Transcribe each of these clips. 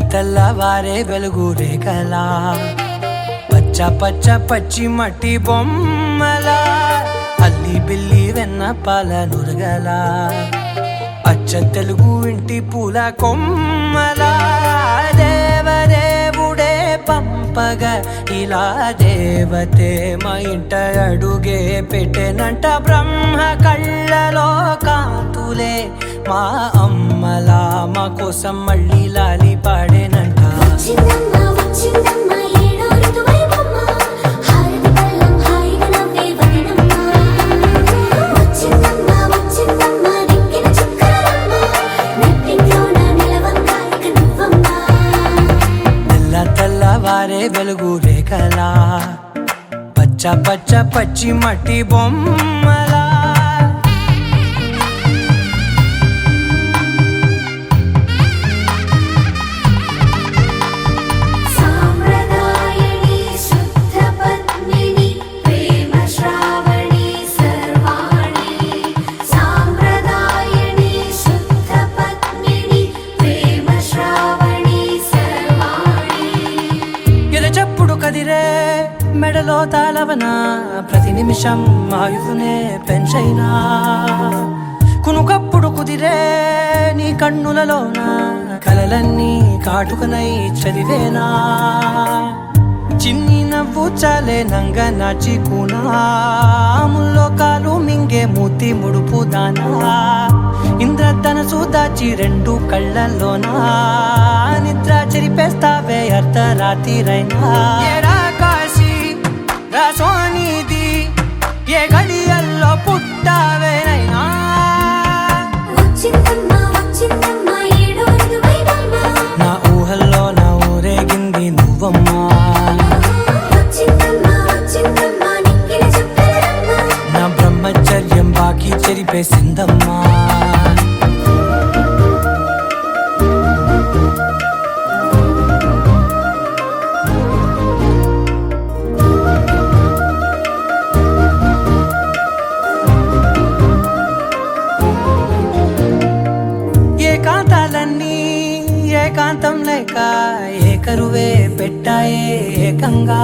తెల్లవారే వెలుగు రేఖలా పచ్చ పచ్చ పచ్చి మట్టి బొమ్మలా అల్లి బిల్లి వెన్న పాల నురగలా అచ్చ తెలుగు ఇంటి పూల కొమ్మలా దేవదేవుడే పంపగా ఇలా దేవతే మా ఇంట అడుగే పెట్టెనంట బ్రహ్మ కళ్ళలో కాంతులే మా అమ్మలా మా కోసం మళ్ళీ లాలి పాడేనంట తెల్లవారే వెలుగు రేఖలా పచ్చ పచ్చ పచ్చి మట్టి బొమ్మలా కదిరే మెడలో తాళవన ప్రతి నిమిషం ఆయువునే పెంచైనా కునుకప్పుడు కుదిరే నీ కన్నులలోన కలలన్నీ కాటుకనై చదివేనా చిన్ని నవ్వు చాలే నంగ నాచి కూనాముల్లో కాలు మింగే మూతి ముడుపు దానా ఇంద్రధనసు దాచి రెండు కళ్ళల్లోనా నిద్ర చెరిపేస్తావే అర్ధరాత్రిరైనా ఏరా కాశీ రాసోనిది ఏ గడియల్లో పుట్టావేనైనా నా ఊహల్లో నా ఊరేగింది నువ్వమ్మా నా బ్రహ్మచర్యం బాకీ చెరిపేసిందమ్మా ఏకాంతాలన్నీ ఏకాంతం లేక ఏకరువే పెట్టాయే ఏకంగా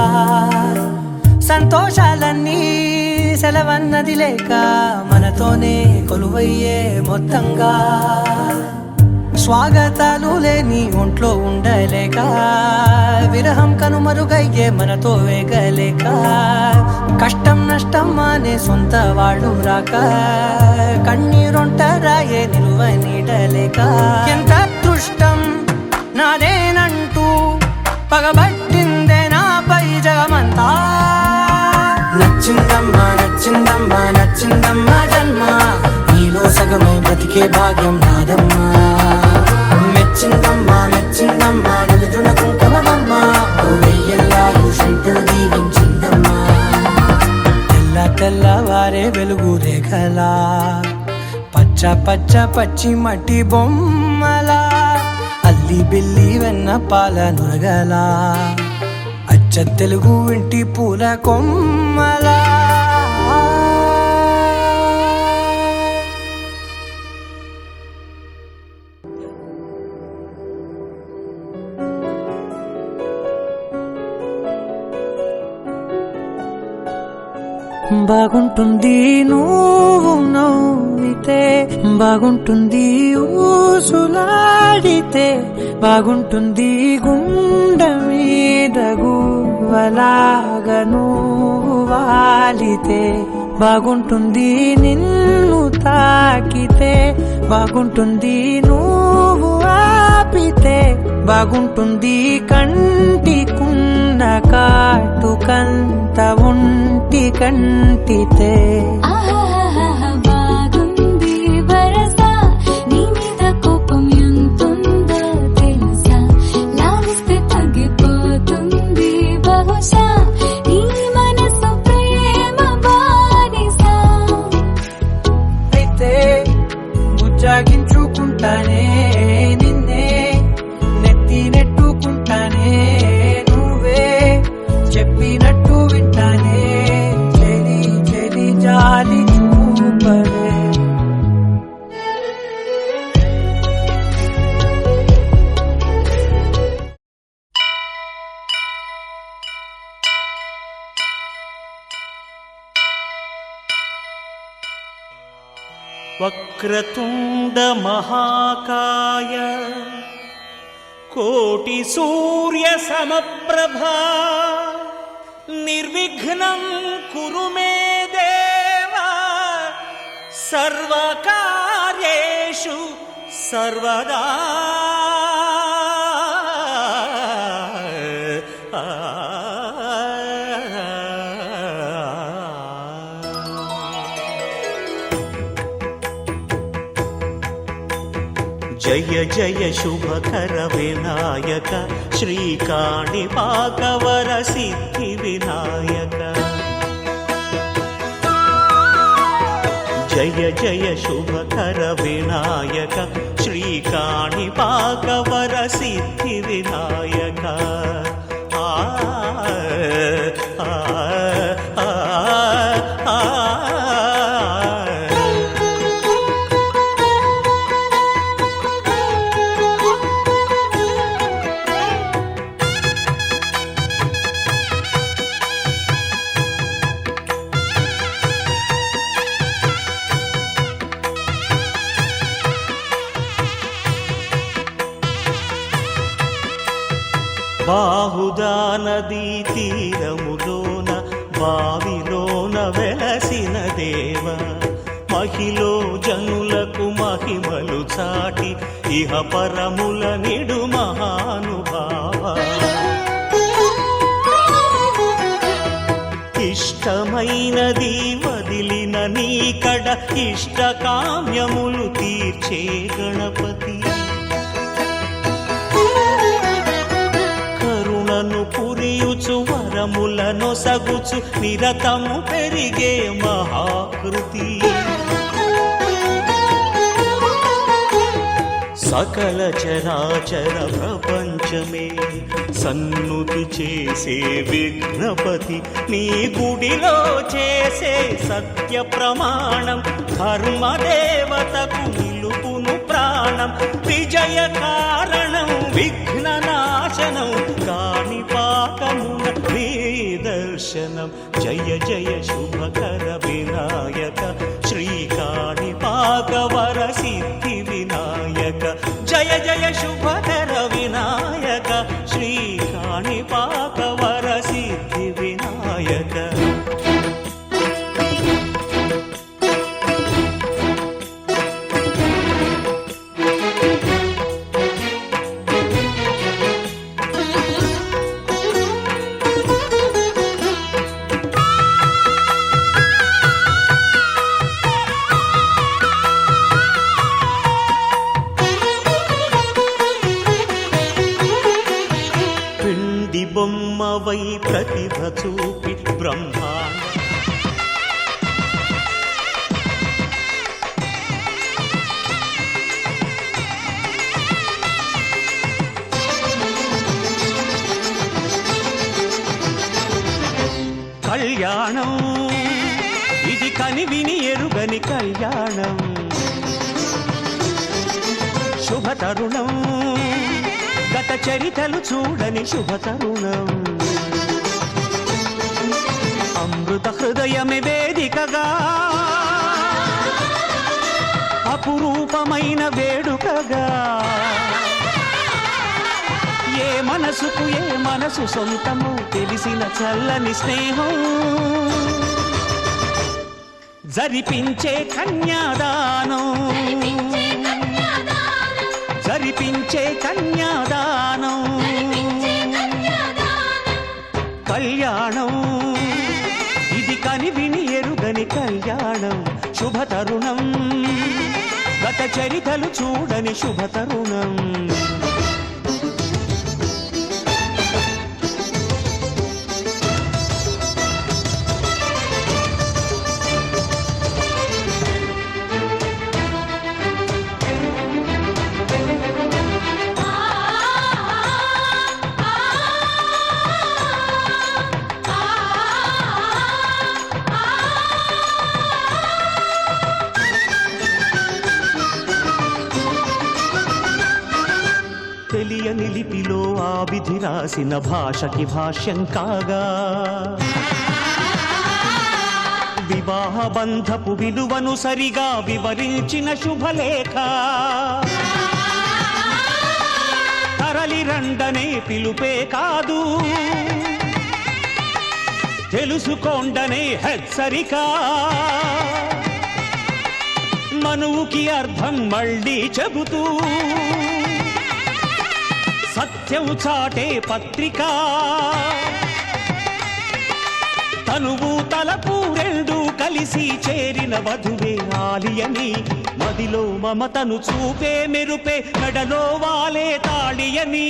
సంతోషాలన్నీ సెలవన్నది లేక మనతోనే కొలువయ్యే మొత్తంగా స్వాగతాలు లేని ఒంట్లో ఉండలేక విరహం కనుమరుగయ్యే మనతో వేగలేక కష్టం నష్టం అనే సొంత వాడు రాక కన్నీరొంటరాయే నిలువ నీడలేక ఎంత అదృష్టం నాదేనంటూ పగబట్టిందే నాపై జగమంతా నచ్చిందమ్మా నచ్చిందమ్మా నచ్చిందమ్మా జన్మ నీలో సగమై బ్రతికే భాగ్యం నాదమ్మా మెచ్చిందమ్మా మెచ్చిందమ్మా నిలుచున కుంకుమమ్మా వెయ్యల్లాలు శంకరు దీవించిందమ్మా తెల్లవారే వెలుగు రేఖలా పచ్చ పచ్చ పచ్చి మట్టి బొమ్మలా అల్లి బిల్లి వెన్న పాల నురగలా అచ్చ తెలుగు ఇంటి పూల కొమ్మలా బాగుంటుంది నువ్వు నవ్వితే బాగుంటుంది ఊసులాడితే బాగుంటుంది గుండె మీద గువ్వలాగా నువ్వు వాలితే బాగుంటుంది నిన్ను తాకితే బాగుంటుంది నువ్వు ఆపితే బాగుంటుంది కంటికున్న కాటుకంత ఒంటి కంటితే జాగించుకుంటానే నిన్నే నెత్తి నెట్టుకుంటానే నువ్వే చెప్పినట్టు వింటానే చెలి చెలి జాలి వక్రతుండ మహాకాయ కోటి సూర్య సమప్రభా నిర్విఘ్నం కురు మే దేవా సర్వకార్యేషు సర్వదా. జయ జయ శుభకర వినాయక శ్రీకాణిపాకవర సిద్ధి వినాయక. జయ జయ శుభకర వినాయక శ్రీకాణిపాకవర సిద్ధి వినాయక. ఆ బాహుదా నదీ తీరములోన బావిలోన వెలసిన దేవ మహిలో జనులకు మహిమలు చాటి ఇహ పరముల నిడు మహానుభావ. ఇష్టమైనది వదిలిన నీకడ ఇష్ట కామ్యములు తీర్చే గణపతి. పురియుచు వరములను సగుచు నిరతము పెరిగే మహాకృతి. సకల చరాచర ప్రపంచమే సన్నుతి చేసే విఘ్నపతి. నీ గుడిలో చేసే సత్య ప్రమాణం ధర్మదేవతకు నిలుపును ప్రాణం. విజయ కారణం విఘ్న నాశనం కాణిపాకమున నీ దర్శనం. జయ జయ శుభకర వినాయక శ్రీకాణిపాకవర సిద్ధి వినాయక. జయ జయ శుభకర వినాయక శ్రీకాణిపాకవర సిద్ధి వినాయక. బొమ్మవై ప్రతిభ చూపి బ్రహ్మాండ కళ్యాణం ఇది కనివిని ఎరుగని కళ్యాణం. శుభతరుణం గత చరితలు చూడని శుభతరుణం. అమృత హృదయమే వేదికగా అపురూపమైన వేడుకగా. ఏ మనసుకు ఏ మనసు సొంతము తెలిసిన చల్లని స్నేహం. జరిపించే కన్యాదానం జరిపించే కన్యాదానం. కళ్యాణం ఇది కనివిని ఎరుగని కళ్యాణం. శుభతరుణం గత చరితలు చూడని శుభతరుణం. తెలియని లిపిలో ఆ విధి రాసిన భాషకి భాష్యం కాగా వివాహ బంధపు విలువను సరిగా వివరించిన శుభలేఖ. తరలి రండనే పిలుపే కాదు, తెలుసుకోండనే హెచ్చరిక. మనువుకి అర్థం మళ్ళీ చెబుతూ సత్యం చాటే పత్రిక. తనువు తలపు రెండు కలిసి చేరిన వధువే ఆలియని, మదిలో మమతను చూపే మెరుపే మెడలో వాలే తాళియని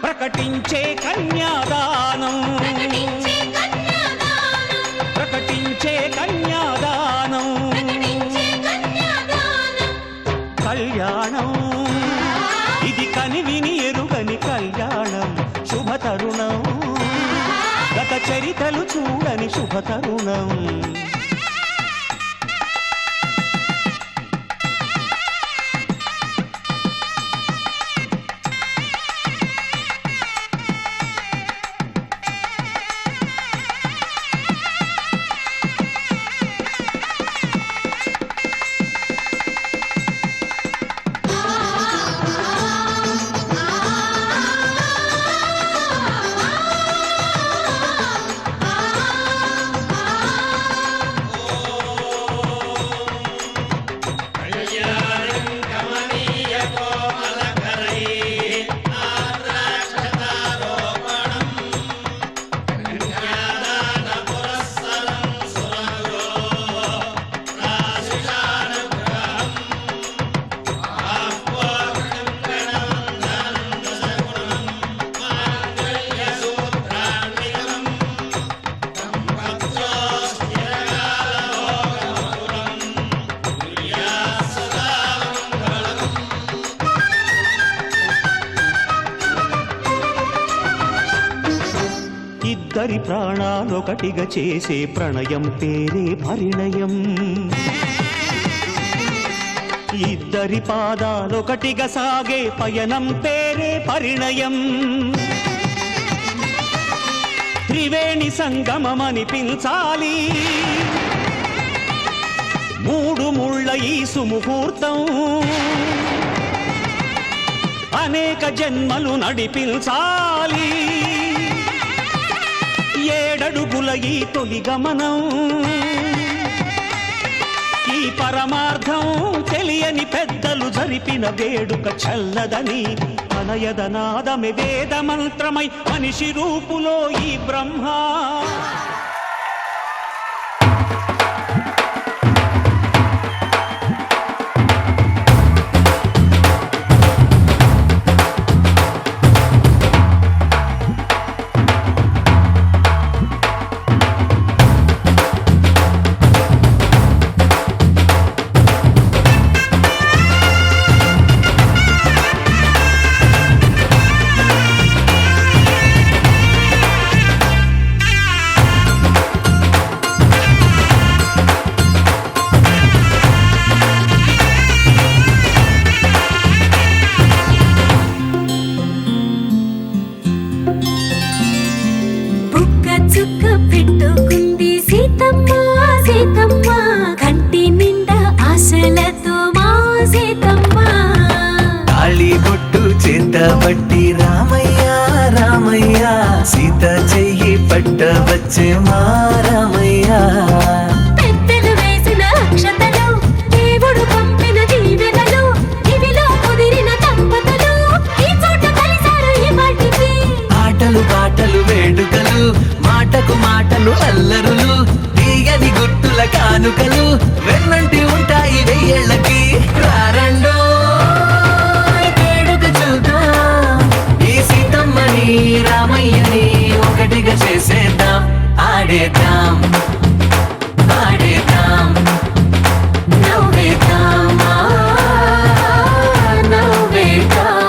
ప్రకటించే కన్యాదానం, ప్రకటించే కన్యాదానం. కళ్యాణం ఇది కనివిని ఎరుగని కళ్యాణం, శుభతరుణం గత చరితలు చూడని శుభతరుణం. ఇద్దరి ప్రాణాలొకటిగా చేసే ప్రణయం పేరే పరిణయం. ఇద్దరి పాదాలొకటిగా సాగే పయనం పేరే పరిణయం. త్రివేణి సంగమమనిపించాలి మూడు ముళ్ళ ఈ సుముహూర్తం. అనేక జన్మలు నడిపించాలి ఏడడుగుల ఈ తొలి గమనం. ఈ పరమార్థం తెలియని పెద్దలు జరిపిన వేడుక చల్లదని, అనయదనాదమే వేద మంత్రమై మనిషి రూపులో ఈ బ్రహ్మ. పట్టి రామయ్య రామయ్య సీత చెయ్యి పట్ట వచ్చే మా రామయ్య. పెద్దలు వేసిన అక్షతలు, దేవుడు పంపిన దీవెనలు, ఇవిలో కుదిరిన దంపతులు ఈ చోట కలిసారు ఈ వాటికి. ఆటలు పాటలు వేడుకలు, మాటకు మాటలు అల్లరులు, తీయని గుట్టుల కానుకలు వెన్నంటి ఉంటాయి వెయ్యేళ్ళకి. రారండో రామయ్యని ఒకటిగా చేసేద్దాం, ఆడేద్దాం ఆడేద్దాం నవ్వేద్దాం నవ్వేద్దాం.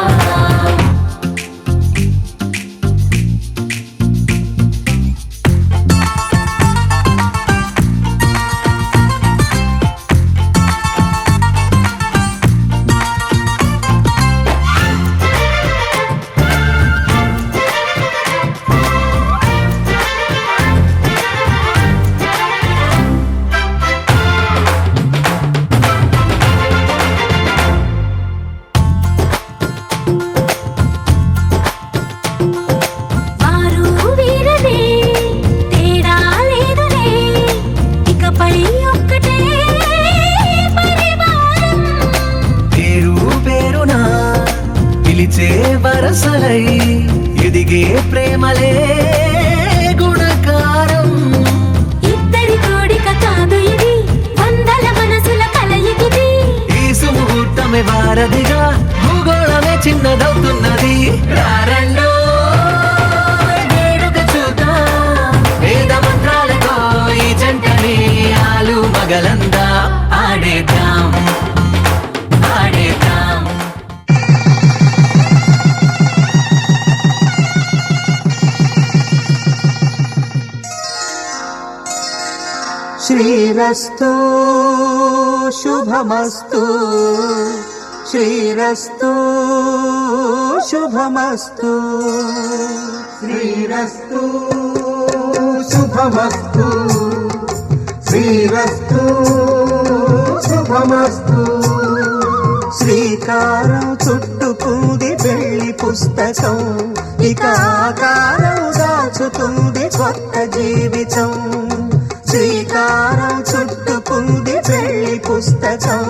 ప్రేమలే గుణకారం. ఇద్దరి కోడిక కాదు ఇది, వందల మనసుల కలయికిది. ఈ సుముహూర్తమే వారధిగా, భూగోళమే చిన్నదవుతున్నది. రారండో వేడుక చూద్దాం, వేద మంత్రాలతో ఈ జంటని ఆలు మగలందా ఆడేద్దాం ఆడేద్దాం. శ్రీరస్తు శుభమస్తు, శ్రీరస్తు శుభమస్తు, శ్రీరస్తు శుభమస్తు, శ్రీరస్తు శుభమస్తు. శ్రీకారం చుట్టుకుంది పెళ్లి పుస్తకం, ఇక ఆకారం దాచుతుంది కొత్త జీవితం. శ్రీకారం చుట్టుకుంది పెళ్లి పుస్తకం,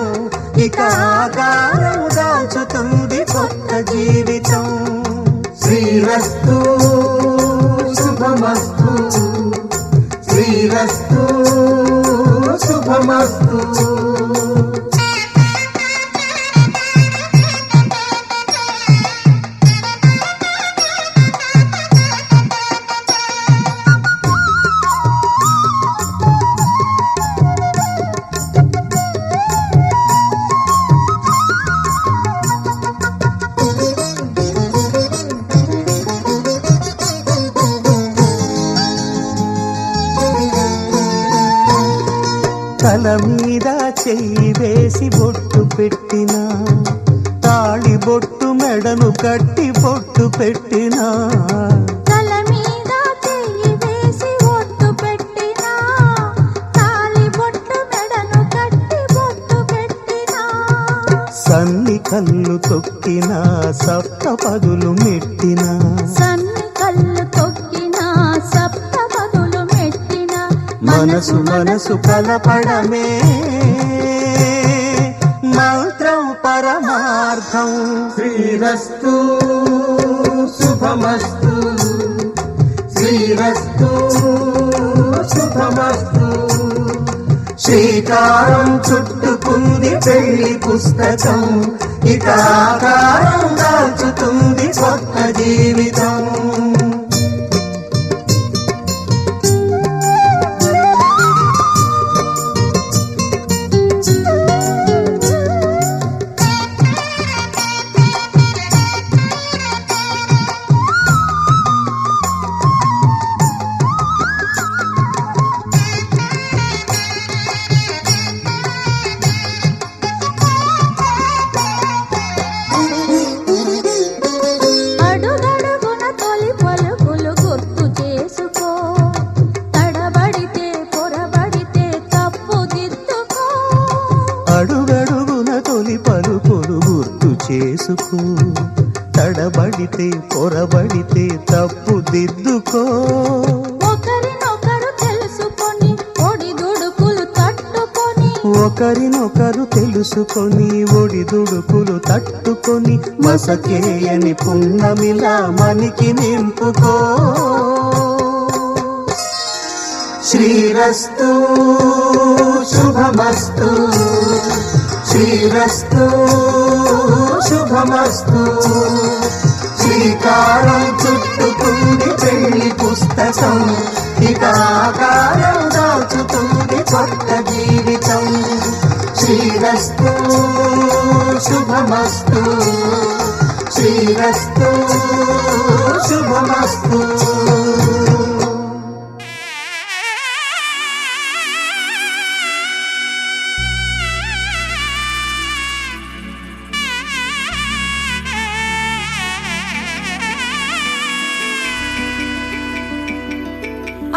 ఇక ఆకారం దాచుతుంది కొత్త జీవితం. శ్రీరస్తు శుభమస్తు, శ్రీరస్తు శుభమస్తు. తల మీద చెయ్యి వేసి బొట్టు పెట్టినా, తాళి బొట్టు మెడను కట్టి బొట్టు పెట్టినా. తల మీద చెయ్యి వేసి బొట్టు పెట్టినా, తాళి బొట్టు మెడను కట్టి బొట్టు పెట్టినా. సన్ని కళ్ళు తొక్కినా, సప్త పదులు మెట్టినా. సన్ని కళ్ళు తొక్కినా, సప్త పదులు మెట్టినా. మనసు మనసు కలపడమే మంత్రం పరమార్థం. శ్రీరస్తు శుభమస్తు, శ్రీరస్తు శుభమస్తు. శ్రీకారం చుట్టుకుంది పెళ్లి పుస్తకం, ఇక ఆకారం దాచుతుంది కొత్త జీవితం. అడుగడుగున తొలి పలుకులు గుర్తు చేసుకో, తడబడితే పొరబడితే తప్పు దిద్దుకో. ఒకరినొకరు తెలుసుకొని ఒడిదుడుకులు తట్టుకొని, ఒకరినొకరు తెలుసుకొని ఒడిదుడుకులు తట్టుకొని, మసకేయని పున్నమిలా మనికి నింపుకో. శ్రీరస్తు శుభమస్తు, శ్రీరస్తు శుభమస్తు. శ్రీకారం చుట్టుకుంది పెళ్లి పుస్తకం, ఇక ఆకారం దాచుతుంది కొత్త జీవితం. శ్రీరస్తు శుభమస్తు, శ్రీరస్తు శుభమస్తు.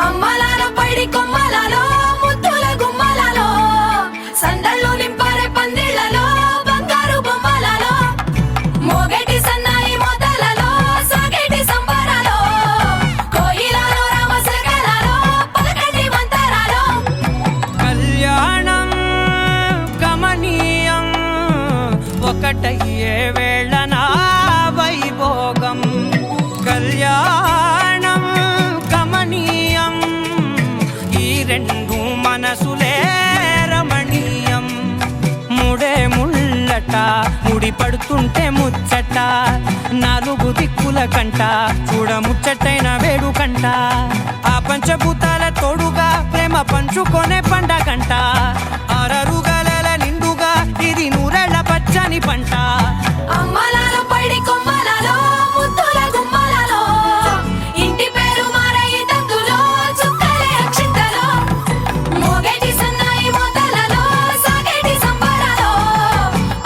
అమ్మలాల పైడి కొమ్మలలో ముద్దుల గుమ్మలలో, సందళ్ళు నింపారే పందిళ్లలో, బంగారు బొమ్మలలో, మోగేటి సన్నాయి మోతలలో, సాగేటి సంబరాలో, కోయిలలో రామశకలలో, పలకటి మంతరాలో. కళ్యాణం గమనీయం, ఒకటయ్యే వేళ నా వైభోగం. కళ్యాణ రెండు మనసులే రమణీయం ముడే ముళ్ళట ముడి పడుతుంటే ముచ్చట నాలుగు దిక్కుల కంట చూడ ముచ్చటైన వేడుకంట ఆ పంచభూతాల తోడుగా ప్రేమ పంచుకొనే పండగంట ఆరరుగల నిండుగా ఇది నూరెళ్ళ పచ్చని పంట అమ్మలాలో పడి కొమ్మలలో ముద్దుల గుమ్మలలో ఇంటి పేరు మారయి తందులో చుక్కలే అక్షింతలో మోగేటి సన్నాయి మోతలలో సాగేటి సంబరాలో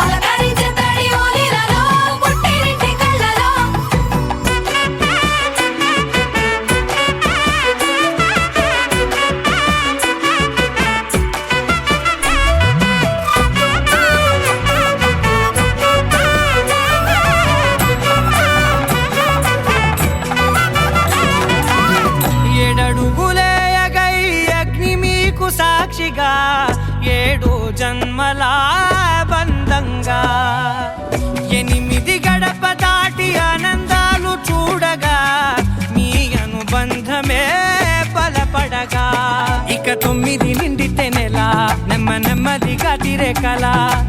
పలకరించే తడి ఓలిలలో పుట్టినింటి కళ్ళలో ఏడడుగులేయగై అగ్ని మీకు సాక్షిగా ఏడు జన్మల బంధంగా ఎనిమిది గడప దాటి ఆనందాలు చూడగా మీ అనుబంధమే బలపడగా ఇక 9 నిండితే నెల నెమ్మదిగా తిరేకల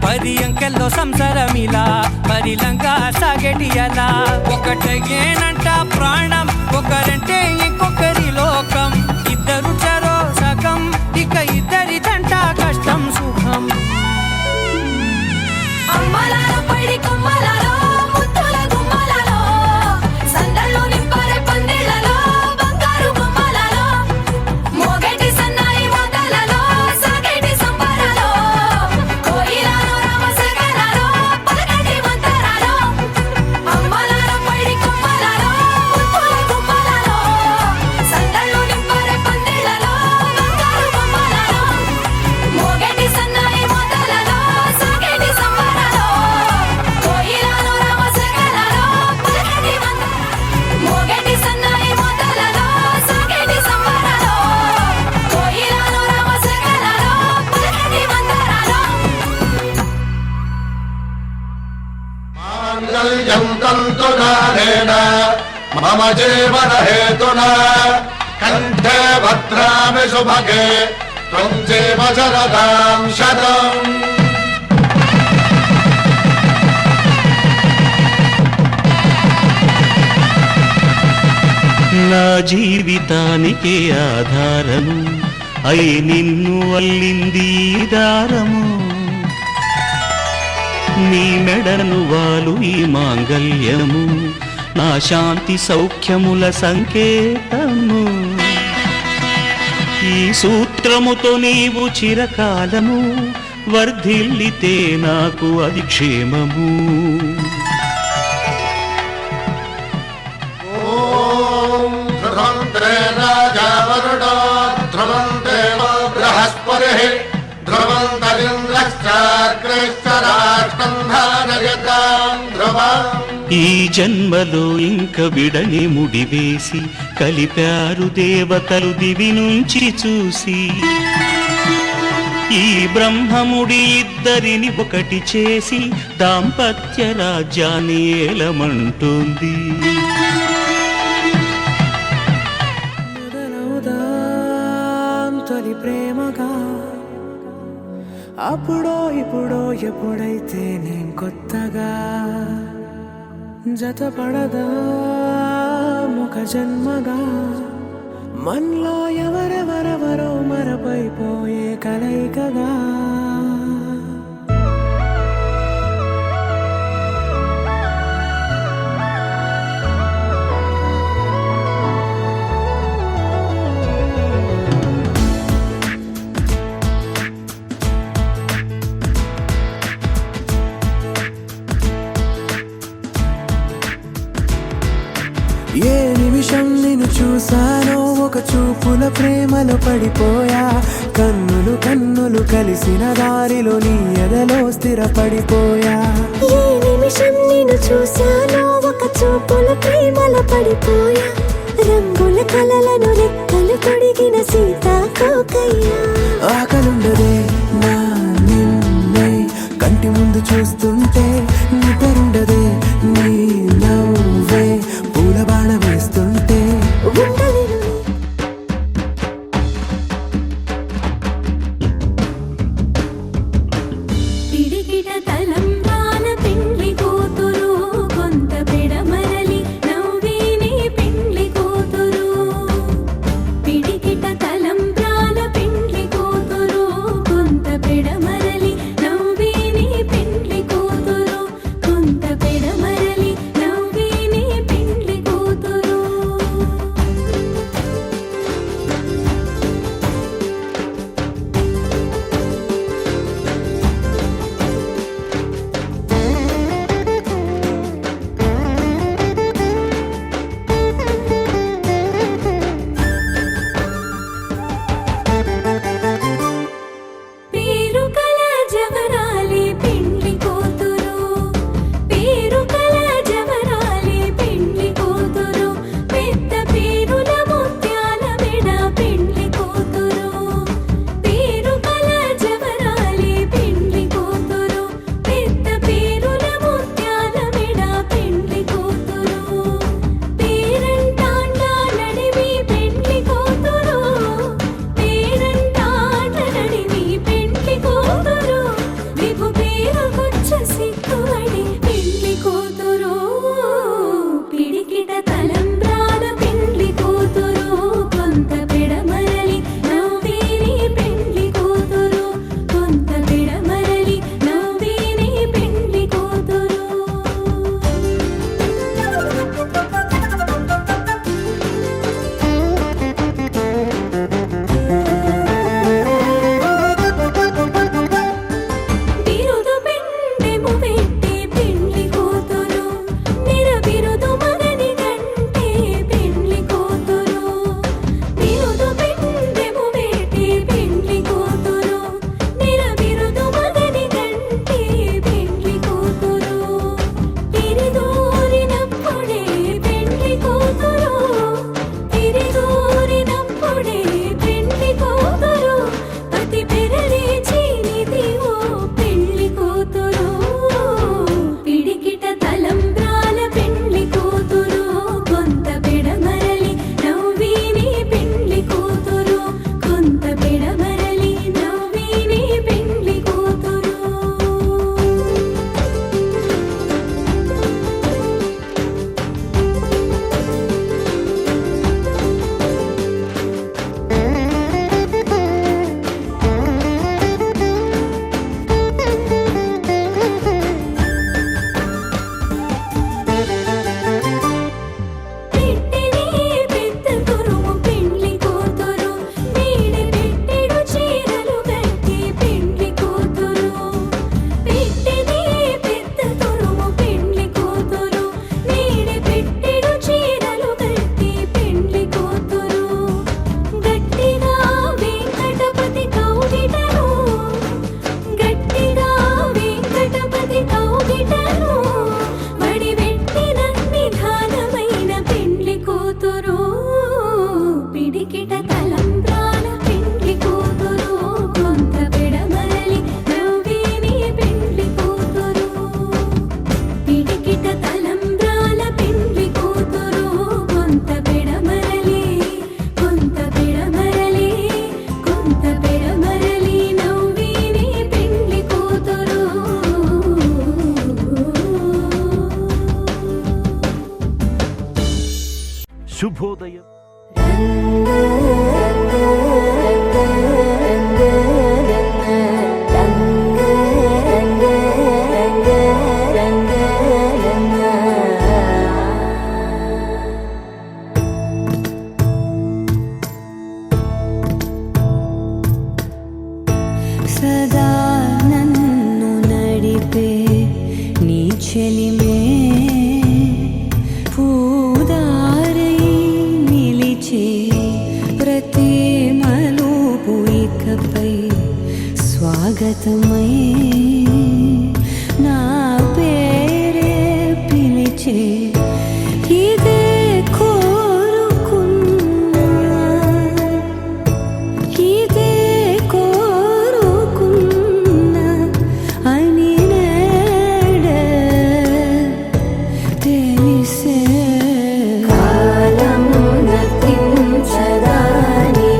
10 అంకెల్లో సంసారమిలా పరిలంగా సాగేటి అలా ఒకటేనంట ప్రాణం ఒకరంటే ఇంకొకరి లోకం ఇద్దరు చరో సగం ఇక ఇద్దరిదంట కష్టం సుఖం అమ్మలాలో పడి కొమ్మలలో ముద్దుల గుమ్మలలో సందళ్ళు నింపరే పందిళ్ళలో బంగారు బొమ్మలలో మోగేటి సన్నాయి మోతలలో సాగేటి సంబరాలో కోయిలలో రామసగలలో పలకటి మంతరాలో అమ్మలాలో పడి కొమ్మలలో ముద్దుల గుమ్మలలో సందళ్ళు నింపరే పందిళ్ళలో బంగారు బొమ్మలలో మోగేటి సన్నాయి మోతలలో సాగేటి సంబరాలో కోయిలలో రామసగలలో పలకటి మోగేటి సన్నాయి మోతలలో సాగేటి సంబరాలో కోయిలలో రామసగలలో పలకటి మంతరాలో మాంగళ్యం తంతునానేన మమ జీవన హేతునా కంఠే భద్రామి శుభగే త్వం జీవ శరదాం శతం నా జీవితానికి ఆధారము అయి నిన్ను అల్లింది ఈ దారము నీ మెడను వాలు ఈ మాంగళ్యము నా శాంతి సౌఖ్యముల సంకేతము ఈ సూత్రముతో నీవు చిరకాలము వర్ధిల్లితే నాకు అది క్షేమము ఓం ధ్రువంతే రాజా వరుడో ధ్రువంతే బృహస్పతిః ధ్రువంతరింద్రశ్చాగ్రేశ్చ రాష్ట్రం ధారయతాం ధ్రువం ఈ జన్మలో ఇంక విడని ముడివేసి కలిపారు దేవతలు దివి నుంచి చూసి ఈ బ్రహ్మముడి ఇద్దరిని ఒకటి చేసి దాంపత్య రాజ్యాన్ని ఏలమంటుంది మొదలవుదాం తొలి ప్రేమగా అప్పుడో ఇప్పుడో ఎప్పుడైతే నేను కొత్తగా జతపడదా ఒక జన్మగా మనలో ఎవరెవరెవరో మరపైపోయే కలయికగా ఏ నిమిషం నిన్ను చూసానో ఒక చూపుల ప్రేమలో పడిపోయా కన్నులు కన్నులు కలిసిన దారిలో నీ ఎదలో స్థిరపడిపోయా ఏ నిమిషం నిన్ను చూశానో ఒక చూపుల ప్రేమల పడిపోయా రంగుల కలలను రెక్కలు తొడిగిన సీతాకోకయ్యా ఆకలుండదే నా నిన్నే కంటి ముందు చూస్తుంటే నిద్రుండదే నీ నవ్వే పూల బాణ వేస్తుంటే ఉండలేను సదా నన్ను నడిపే నీ చెలిమే పూదారై నిలిచే ప్రతి మలుపు ఇకపై స్వాగతమై నా పేరే పిలిచే ఇదే కోరుకున్నా ఇదే కోరుకున్నా అని నేడే తెలిసే కాలం నతించదాని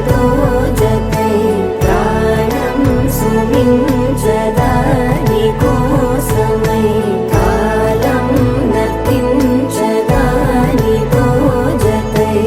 దోజకై ప్రాణం సుమించదాని కోసమై కాలం నతించదాని దోజకై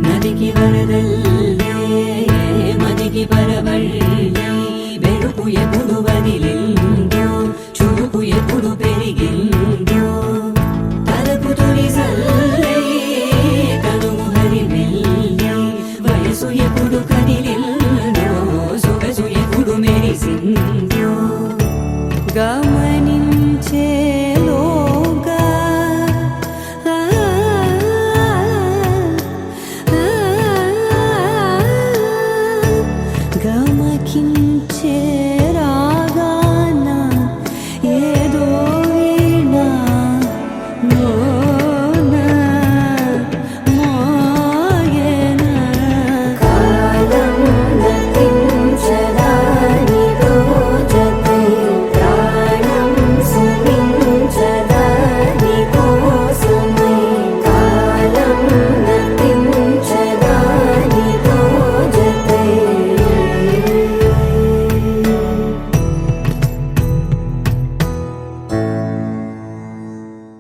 నదికి వరదల్లే మదికి పరవళ్ళే వెరుపు ఎప్పుడు వదిలిందో చురుకు ఎప్పుడు పెరిగిందో తలపు తొలి సల్లే కనుము హరివెల్లే వయసు ఎప్పుడు కదిలిందో సొగసు ఎప్పుడు మెరిసిందో గమనించేలోగా గమకించే రాగాన ఏదో వీణా లోన మోగేనా కాలం నతించదాని దోజకై ప్రాణం సుమించదాని కోసమై కాలం నతించదాని దోజకై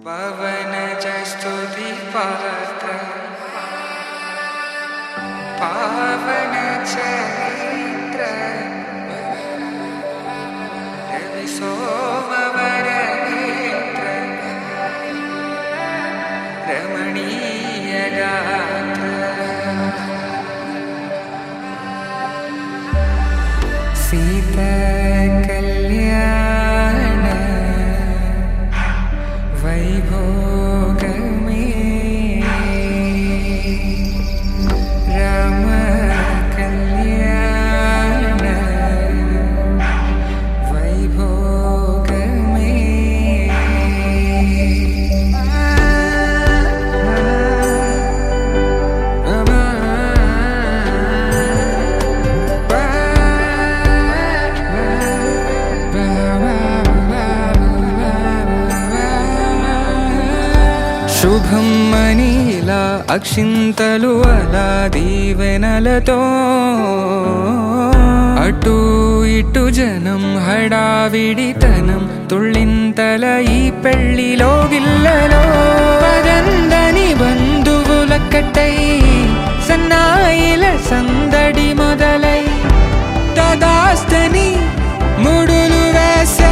పవన స్తుతి పాత్ర పావన చరిత్ర రవి సోమవర నేత్ర రమణీయ గాత్ర సీత కళ్యాణ వైభోగమే రామ కళ్యాణ వైభోగమే శుభం మనీలా అక్షింతలు అలా దీవెనలతో అటు ఇటు జనం హడావిడితనం తుళ్ళింతల ఈ పెళ్లిలో గిల్లలో పదందని బంధువుల కట్టై సన్నాయిల సందడి మొదలై తదాస్తని ముడులు వేసే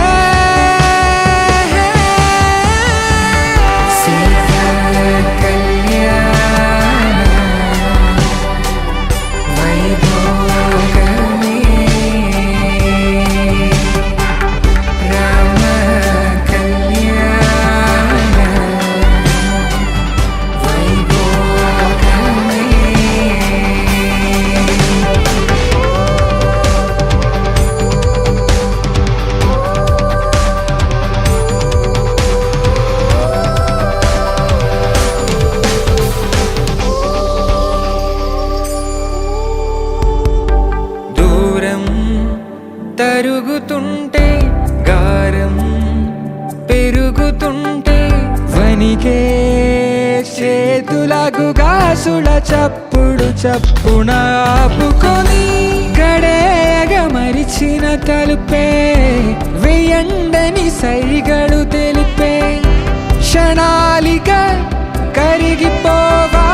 పెరుగుతుంటే వనికే చేతులకు గాసుల చప్పుడు చప్పున ఆపుకొని గడేయగ మరిచిన తలుపే వేయండని సైగడు తెలిపే క్షణాలిక కరిగిపోవా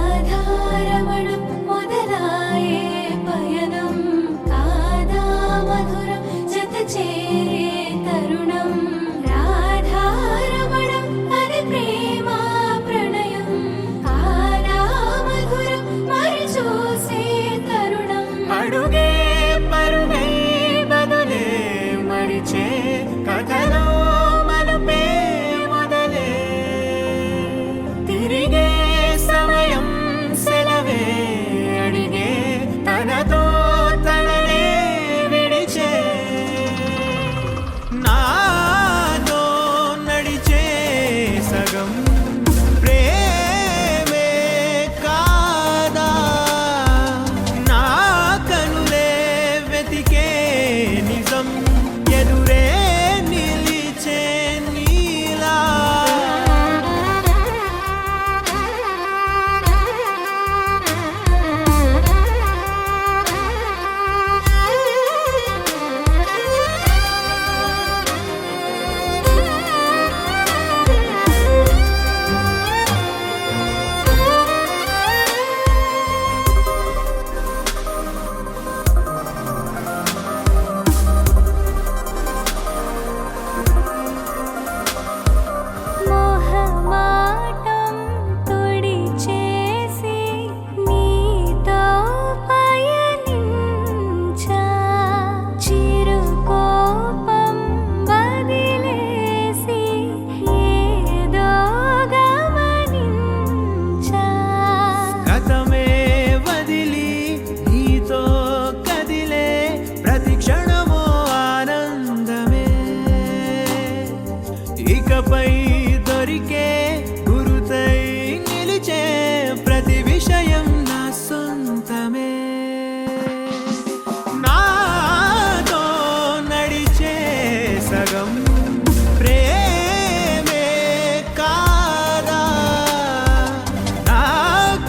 రాధారమణం మొదలాయే పయనం కాదా మధురం జత చేరే తరుణం రాధారమణం అది ప్రేమ ప్రణయం కాదా మధురం మరి చూసే తరుణం అడుగే పరుగే బదులే మరిచే కథలో మలుపే మొదలే తిరిగే సమయం సెలవే అడిగే తనతో తననే విడిచే నాతో నడిచే సగం ప్రేమే కాదా నా కనులే వెతికే నిజం ఎదురే నిలిచే నీలా మోహమాటం తొడి చేసి నీతో పయనించా చిరుకోపం వదిలేసి ఏదో గమనించా గతమే వదిలి నీతో కదిలే ప్రతి క్షణమో ఆనందమే ఇకపై దొరికే గురుతై నిలిచే ప్రతి విషయం నా సొంతమే నాతో నడిచే సగం ప్రేమే కాదా నా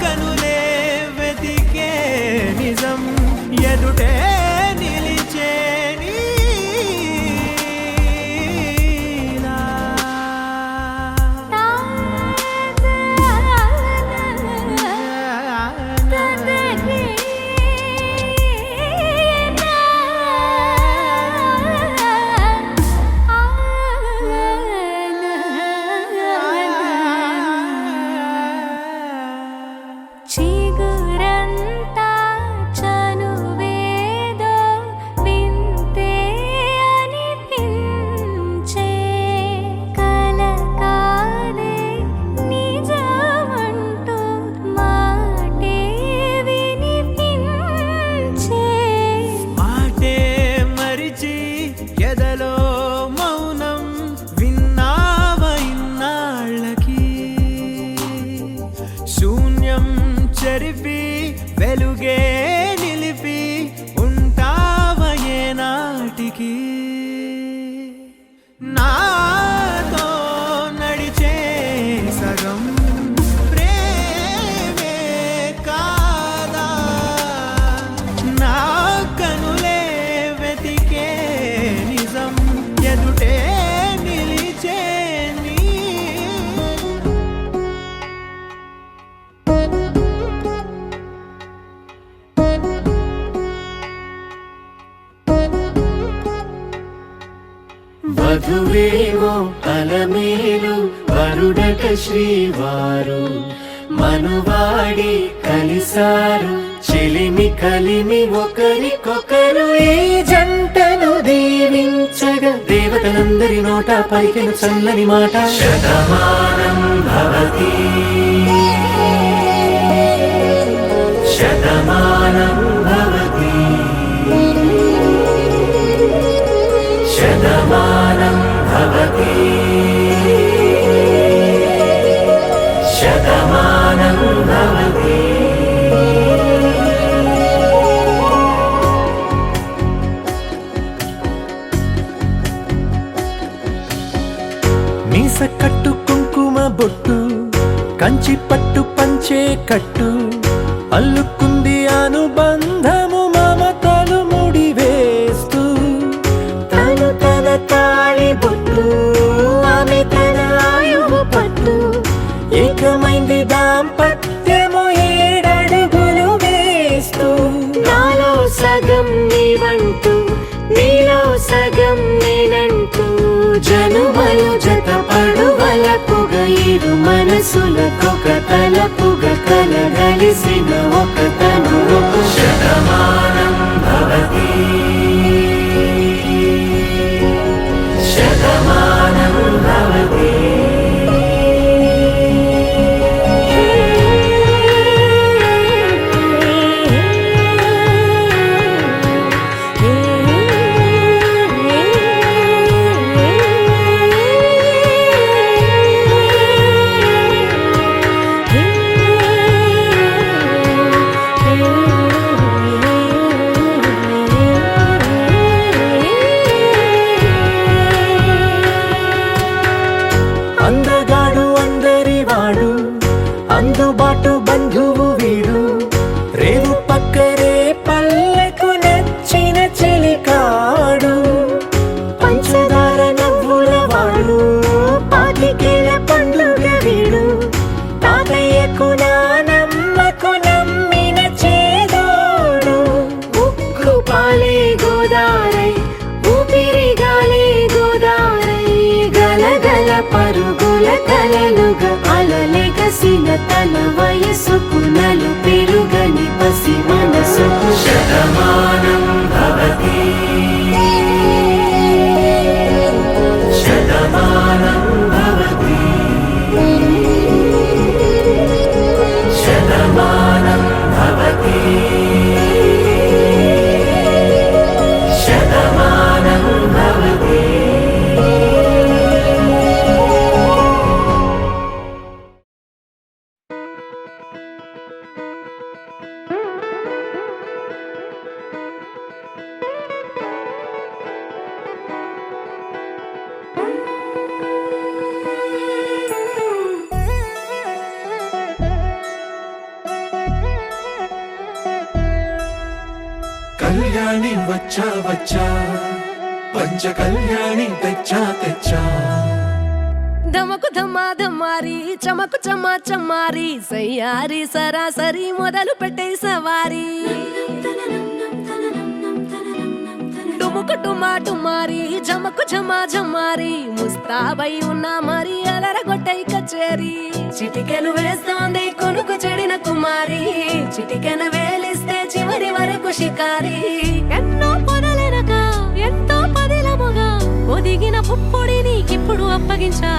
కనులే వెతికే నిజం ఎదుటే నిలిచే నీలా తా అలమేలు వరుడట శ్రీవారు మనువాడి కలిసారు చెలిమి కలిమి ఒకరికొకరు ఈ జంటను దీవించగా దేవతలందరి నోట పలికెను చల్లని మాట శతమానం భవతి శతమానం భవతి శతమానం భవతి శతమానం భవతి మీస కట్టు కుంకుమ బొట్టు కంచి పట్టు పంచే కట్టు అల్లుకుంది అనుబంధము మమతలు ముడివేస్తూ తను తన తాళి బొట్టు ఆమె తన ఆయువు పట్టు ఏకమైంది దాంపత్యము 7 అడుగులు వేస్తూ నాలో సగం నీవంటూ నీలో సగం నేనంటూ జనుమలు జతపడువలపుగ ఇరు మనసులకొక తలపుగ కలగలిసిన ఒక తను శతమానం భవతి శతమానం భవతి అందగాడు అందరివాడు అందుబాటు బంధువు వీడు రేవు పక్కరే పల్లెకు నచ్చిన చెలికాడు పంచదార నవ్వుల వాడు పాతికేల పండుగ వీడు తాతయ్యకు నానమ్మకు నమ్మిన చేదోడు ఉక్కు పాలే గోదారై ఊపిరిగాలే గోదారై గలగల పరుగుల కలలుగా అలలెగసిన తన వయసుకు నలు పెరుగని పసి మనసుకు శతమానం భవతి శతమానం భవతి శతమానం భవతి శతమానం భవతి కళ్యాణి వచ్చా వచ్చా పంచ కళ్యాణి తెచ్చా తెచ్చా ధమకు ధమ్మా ధమ్మారి చమకు చమ్మా చమ్మారి సయ్యారి సరాసరి మొదలు పెట్టే సవారి డుముకు డుమా డుమారి జమకు జమా జమ్మారి ముస్తాబై ఉన్నా మరి అలరగొట్టై కచేరి చిటికెను వేస్తోంది కొనుకు చెడిన కుమారి చిటికెను వేలిస్తే చివరి వరకు షికారి ఎన్నో పొదలెనక ఎంతో పదిలముగా ఒదిగిన పుప్పొడి నీకిప్పుడు అప్పగించా